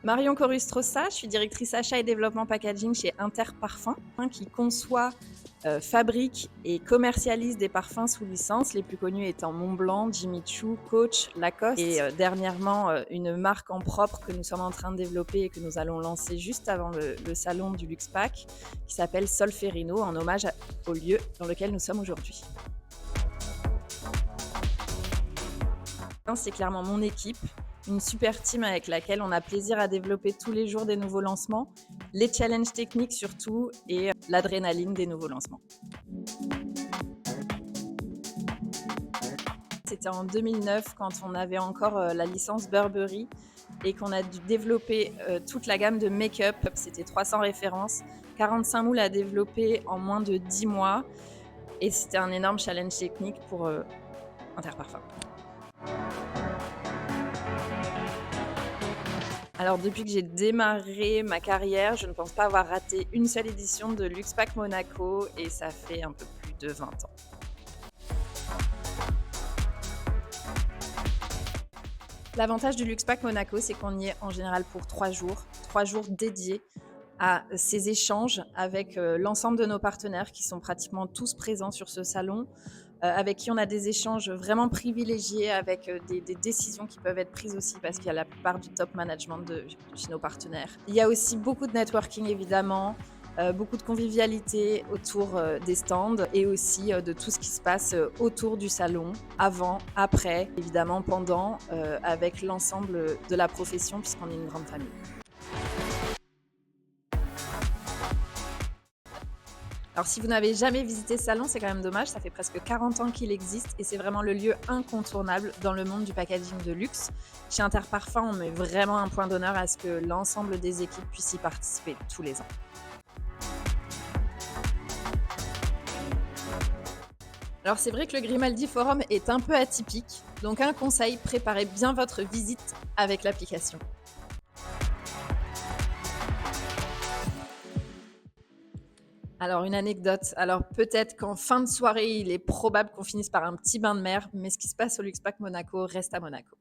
Marion Corustrosa, je suis directrice achat et développement packaging chez Interparfums, qui conçoit, fabrique et commercialise des parfums sous licence, les plus connus étant Montblanc, Jimmy Choo, Coach, Lacoste et dernièrement, une marque en propre que nous sommes en train de développer et que nous allons lancer juste avant le salon du Luxpack, qui s'appelle Solferino, en hommage au lieu dans lequel nous sommes aujourd'hui. C'est clairement mon équipe, une super team avec laquelle on a plaisir à développer tous les jours des nouveaux lancements, les challenges techniques surtout et l'adrénaline des nouveaux lancements. C'était en 2009 quand on avait encore la licence Burberry et qu'on a dû développer toute la gamme de make-up. C'était 300 références, 45 moules à développer en moins de 10 mois et c'était un énorme challenge technique pour Interparfums. Alors depuis que j'ai démarré ma carrière, je ne pense pas avoir raté une seule édition de Luxpack Monaco et ça fait un peu plus de 20 ans. L'avantage du Luxpack Monaco, c'est qu'on y est en général pour 3 jours dédiés à ces échanges avec l'ensemble de nos partenaires qui sont pratiquement tous présents sur ce salon, avec qui on a des échanges vraiment privilégiés, avec des décisions qui peuvent être prises aussi parce qu'il y a la plupart du top management de chez nos partenaires. Il y a aussi beaucoup de networking évidemment, beaucoup de convivialité autour des stands et aussi de tout ce qui se passe autour du salon, avant, après, évidemment pendant, avec l'ensemble de la profession puisqu'on est une grande famille. Alors si vous n'avez jamais visité ce salon, c'est quand même dommage, ça fait presque 40 ans qu'il existe et c'est vraiment le lieu incontournable dans le monde du packaging de luxe. Chez Interparfums, on met vraiment un point d'honneur à ce que l'ensemble des équipes puissent y participer tous les ans. Alors c'est vrai que le Grimaldi Forum est un peu atypique, donc un conseil, préparez bien votre visite avec l'application. Alors une anecdote, alors peut-être qu'en fin de soirée, il est probable qu'on finisse par un petit bain de mer, mais ce qui se passe au Luxpack Monaco reste à Monaco.